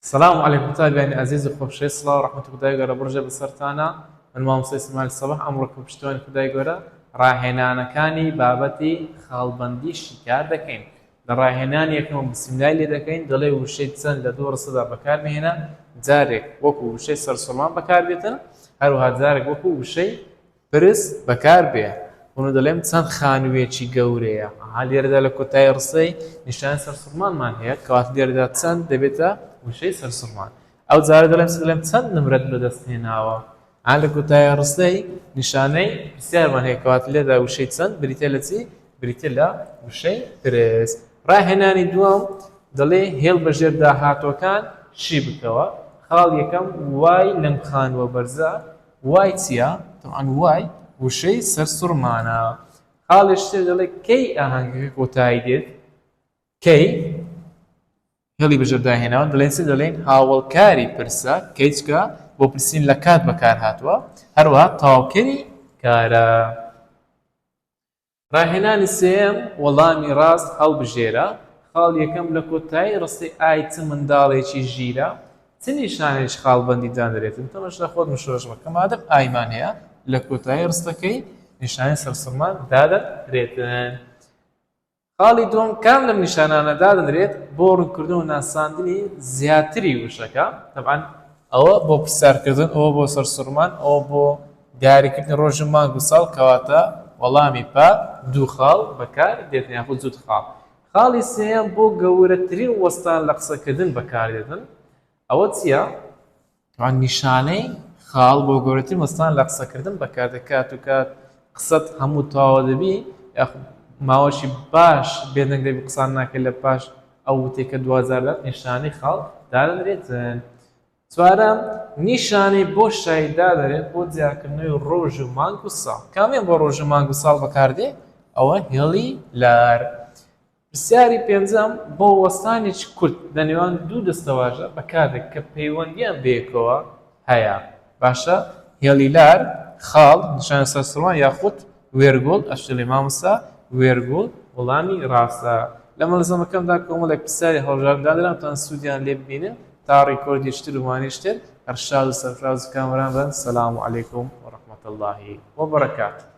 السلام عليكم طالبين عزيز وخوش السلام ورحمة الله وبركاته برجع بسرتانا المامۆستا إسماعیل الصباح ئەمڕۆ پشتوانی خدای گەورە ڕاهێنانەکانی بابەتی خاڵبەندی شیکار دەکەین. لە ڕاهێنانی یەکەم بسمیلای لێ دەکەین دەڵێ وشەی چەند لە 200 بەکاربهێنە، جارێک وەکو وشەی سەرسوڵمان بەکاربێتن، هەروەها جارێک وەکو وشەی پرس بەکاربێ. ونو دەڵێم چەند خانوویەکی گەورەیە. لێرەدا لە کۆتایی ڕستەی نیشانەی سەرسوڵمانمان هەیە کەواتە لێرەدا چەند دەبێتە وشەی سەرسوڵمان. ئەو جارە دەڵێم چەند نمرەت بەدەست هێناوە. لە کۆتایی ڕستەی نیشانەی پرسیارمان هەیە کەواتە لێرەدا وشەی چەند بریتە لە چی؟ بریتە لە وشەی پرس. ڕاهێنانی دووەم دەڵێ هێڵ بەژێر داهاتووەکان چی بکەوە؟ خاڵ یەکەم وای لەم خانووە بەرزە. وای چییە؟ تەبعاً وای وشەی سەرسوڕمانە. خاڵێک تر دەڵێ کەی ئاهەنگەکە کۆتایی دێت؟ کەی هێڵی بەژێر داهێناوە دەڵێن چی؟ دەڵێن هاوڵکاری پرسە کەی چکە بۆ پرسین لە کات بەکار هاتووە، هەروەها تەواوکەری کارە. ڕاهێنانی سێیەم وەڵامی ڕاست هەڵبژێرە. خاڵ یەکەم لە کۆتایی ڕستەی ئای چ منداڵێکی ژیرە چ نیشانێکی خاڵبەندی دانرێتن تەمەش لە خۆت مشۆژ بکە مادەم ئایمان هەیە لە کۆتایی ڕستەکەی نیشانەی سەرسوڕمان دادەنرێتن. خاڵی دووەم کام لەم نیشانانە دادەنرێت بۆ ڕوونکردن و ناساندنی زیاتری وشەکە. تەبعاً ئەوە بۆ پرسیارکردن، ئەوە بۆ سەرسوڕمان، ئەوە بۆ دیاریکردنی ڕۆژ و مانگ و ساڵ کەواتە وەڵامی پا دوو خاڵ بەکار دێتن یاخود زوت خاڵ. خاڵی سێیەم بۆ گەورەترین وەستان لە قسەکردن بەکاردێتن. ئەوە چییە؟ نیشانەی خاڵ بۆ گەورەترین وەستان لە قسەکردن بەکاردەکات و کات قسەت هەموو تەواو دەبی یاخود ماوەشی باش بێدەنگ دەبی قسان ناکەی لە پاش ئەو وتێکە 2000 نیشانەی خاڵ دادەنرێتن. چوارەم نیشانەی بۆ شای دادەنرێت بۆ دیارکردنەوەی ڕۆژ و مانگ و ساڵ. کامیان بۆ ڕۆژ و مانگ و ساڵ بەکاردێ؟ ئەوە هێڵی لار. پرسیاری پێنجەم بۆ وەستانێکی کورت لە نێوان دوو دەستەواژە بەکاردێت کە پەیوەندیان بەیەکەوە هەیە. باشە هێڵی لار خاڵ نیشانە سەرسوڕمان یاخود وێرگوڵ ئەشتێڵی مامۆستا وێرگوڵ وەڵامی ڕاستە. لە مەلزەمەکەمدا کۆمەڵێک پرسیاری هەڵبژاردان دەرام تان سوودیان لێ ببینن تا ڕیکۆردیشتر و وانیشتر هەر شاد و سەرفراز و کامەران بن. سەلام عەلەیکوم وەڕەحمەتوڵڵاهی وەبەرەکاتوه.